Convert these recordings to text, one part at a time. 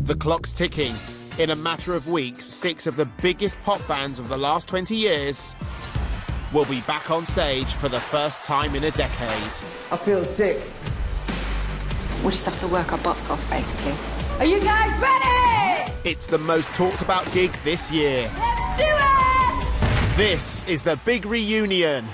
The clock's ticking. In a matter of weeks, 6 of the biggest pop bands of the last 20 years will be back on stage for the first time in a decade. I feel sick. We'll just have to work our butts off, basically. Are you guys ready? It's the most talked about gig this year. Let's do it! This is the big reunion.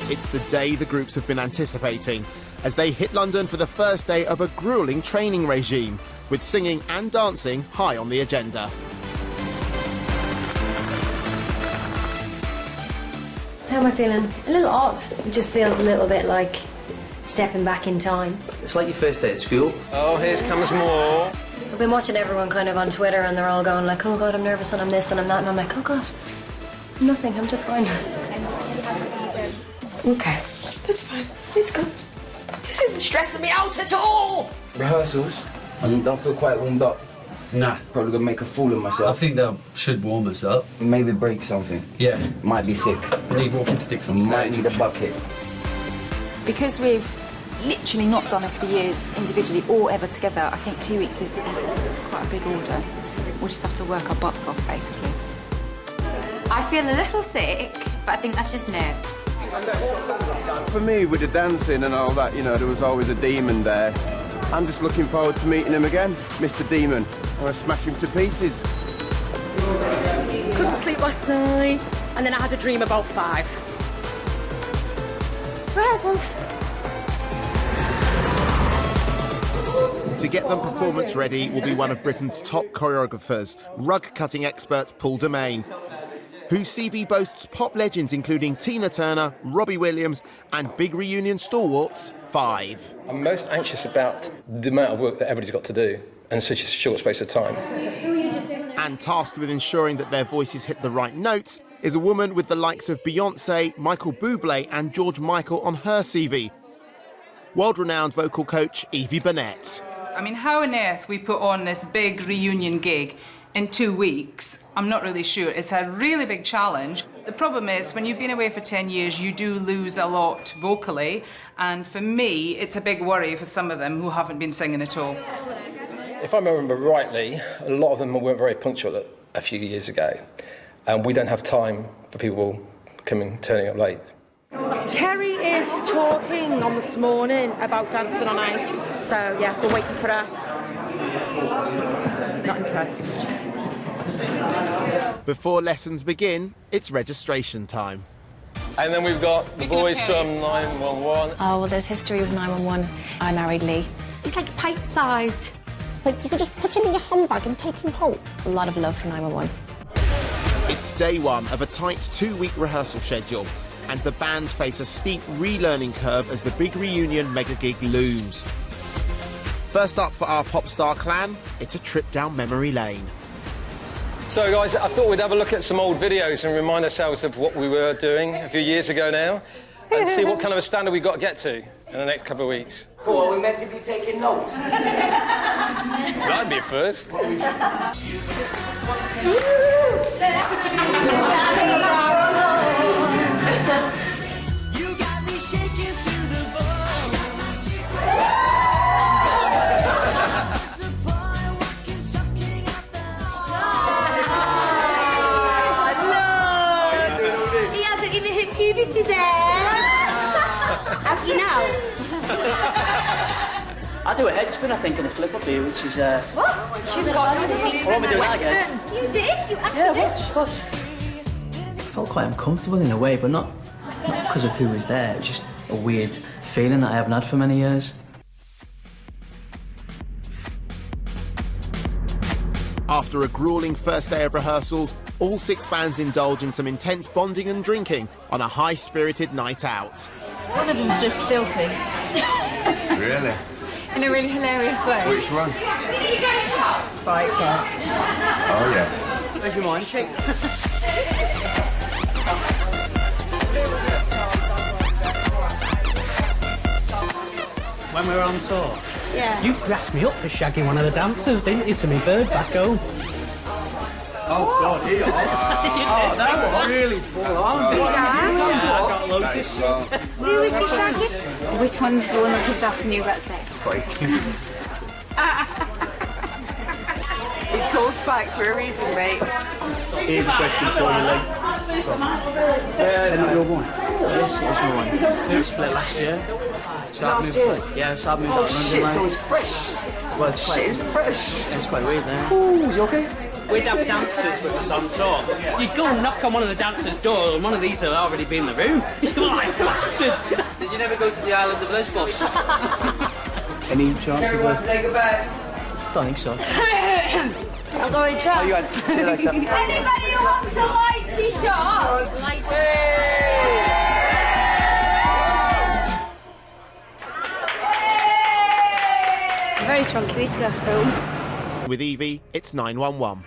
It's the day the groups have been anticipating as they hit London for the first day of a gruelling training regime, with singing and dancing high on the agenda. How am I feeling? A little odd. It just feels a little bit like stepping back in time. It's like your first day at school. Oh, here comes more. I've been watching everyone kind of on Twitter and they're all going like, oh God, I'm nervous and I'm this and I'm that, and I'm like, oh God, nothing, I'm just fine. Okay, that's fine. It's good. This isn't stressing me out at all. Rehearsals? I don't feel quite warmed up. Nah. Probably gonna make a fool of myself. I think they should warm us up. Maybe break something. Yeah. Might be sick. We need walking sticks on stage. Might need a bucket. Because we've literally not done this for years, individually or ever together, I think 2 weeks is quite a big order. We'll just have to work our butts off, basically. I feel a little sick, but I think that's just nerves. For me, with the dancing and all that, you know, there was always a demon there. I'm just looking forward to meeting him again, Mr. Demon. I want to smash him to pieces. Couldn't sleep last night, and then I had a dream about 5. Rehearsals. To get them performance ready will be one of Britain's top choreographers, rug-cutting expert Paul Demain, whose CV boasts pop legends including Tina Turner, Robbie Williams and big reunion stalwarts, Five. I'm most anxious about the amount of work that everybody's got to do in such a short space of time. And tasked with ensuring that their voices hit the right notes is a woman with the likes of Beyoncé, Michael Bublé and George Michael on her CV. World-renowned vocal coach Evie Burnett. I mean, how on earth we put on this big reunion gig in 2 weeks, I'm not really sure. It's a really big challenge. The problem is, when you've been away for 10 years, you do lose a lot vocally, and for me, it's a big worry for some of them who haven't been singing at all. If I remember rightly, a lot of them weren't very punctual a few years ago, and we don't have time for people turning up late. Kerry is talking on this morning about dancing on ice, so yeah, we're waiting for her. Not impressed. Before lessons begin, it's registration time. And then we've got the boys from 911. Oh, well, there's history with 911. I married Lee. He's like pint-sized. Like, you could just put him in your handbag and take him home. A lot of love for 911. It's day one of a tight 2-week rehearsal schedule, and the bands face a steep relearning curve as the big reunion mega gig looms. First up for our pop star clan, it's a trip down memory lane. So guys, I thought we'd have a look at some old videos and remind ourselves of what we were doing a few years ago now, and see what kind of a standard we've got to get to in the next couple of weeks. Oh, are we meant to be taking notes? That'd be a first. Puberty there. How do you know? I do a head spin, I think, and a flip up here, which is... What? I want me to do that again. You did? You actually did? Watch. I felt quite uncomfortable in a way, but not because of who was there. It was just a weird feeling that I haven't had for many years. After a gruelling first day of rehearsals, all 6 bands indulge in some intense bonding and drinking on a high-spirited night out. One of them's just filthy. Really? In a really hilarious way. Which one? Spike. Oh, yeah. Where's your mind? Shake. When we were on tour, Yeah. you grassed me up for shagging one of the dancers, didn't you, to me bird back home? Oh, God, here. Oh, that was really full on. Yeah. I got loads of shit. Who was she shagging? Which one's the one that keeps asking you about sex? It's called Spike for a reason, mate. Here's a question for you, Lee. They're not your one. Yes, it was mine. We split last year. Last year? Yeah, so I've moved Oh out shit, London, so it's fresh. Well, it's quite, Shit is fresh. it's quite weird now. Ooh, you okay? We'd have dancers with us on tour. You'd go and knock on one of the dancers' doors, and one of these had already been in the room. You're like, bastard. Did you never go to the island of Lesbos? Any chance of Everyone this? say goodbye. Don't think so. I'll go and try. Anybody who wants a lychee shot? Very drunk. We need to go home. With Evie, it's 911.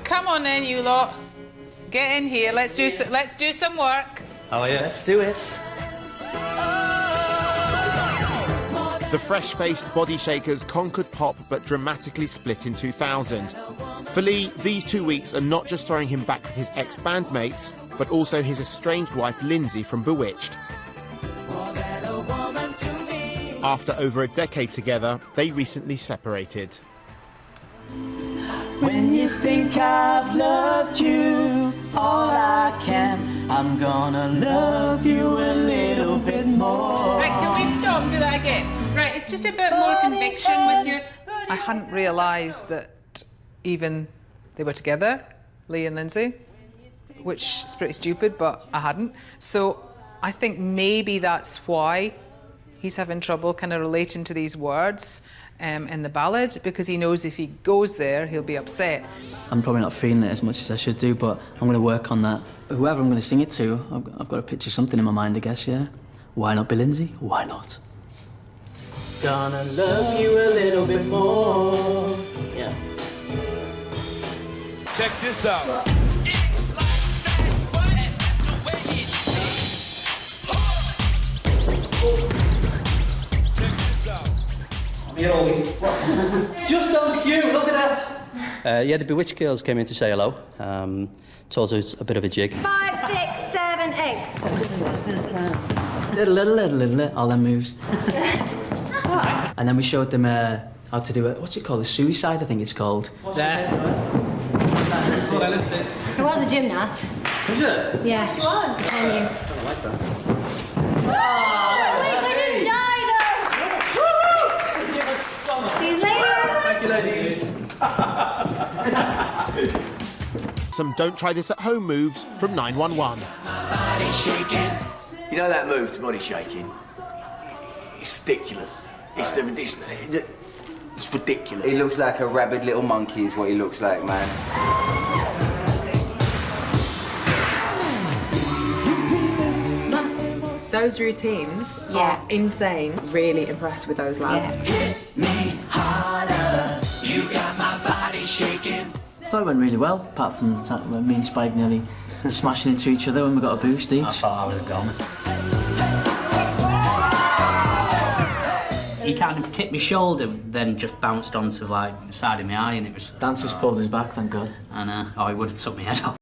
Come on then, you lot. Get in here. Let's do some work. Oh, yeah, let's do it. The fresh-faced Body Shakers conquered pop but dramatically split in 2000. For Lee, these 2 weeks are not just throwing him back with his ex-bandmates, but also his estranged wife Lindsay from Bewitched. After over a decade together, they recently separated. When you think I've loved you all I can, I'm gonna love you a little bit more. Right, can we stop? Do that again. Right, it's just a bit more conviction with you. I hadn't realised that even they were together, Lee and Lindsay, which is pretty stupid, but I hadn't. So I think maybe that's why he's having trouble kind of relating to these words in the ballad, because he knows if he goes there, he'll be upset. I'm probably not feeling it as much as I should do, but I'm going to work on that. Whoever I'm going to sing it to, I've got to picture something in my mind, I guess, yeah? Why not be Lindsay? Why not? Gonna love you a little bit more. Yeah. Check this out. Just on cue, look at that. Yeah, the Bewitched girls came in to say hello. Told us a bit of a jig. 5, 6, 7, 8. All them moves. And then we showed them how to do it. What's it called? The suicide, I think it's called. There. There was a gymnast. Was it? Yeah. She was. I'm telling you. I don't like that. I wish I didn't die, though. See you later. Thank you, ladies. Some don't try this at home moves from 911. You know that move to body shaking? It's ridiculous. It's ridiculous. He looks like a rabid little monkey is what he looks like, man. Those routines are insane. Really impressed with those lads. Hit me harder. You got my body shaking. I thought it went really well, apart from the time when me and Spike nearly smashing into each other when we got a boost each. I thought I would have gone. He kind of kicked my shoulder, then just bounced onto like the side of my eye, and it was. Dancers pulled his back, thank God. And he would have took my head off.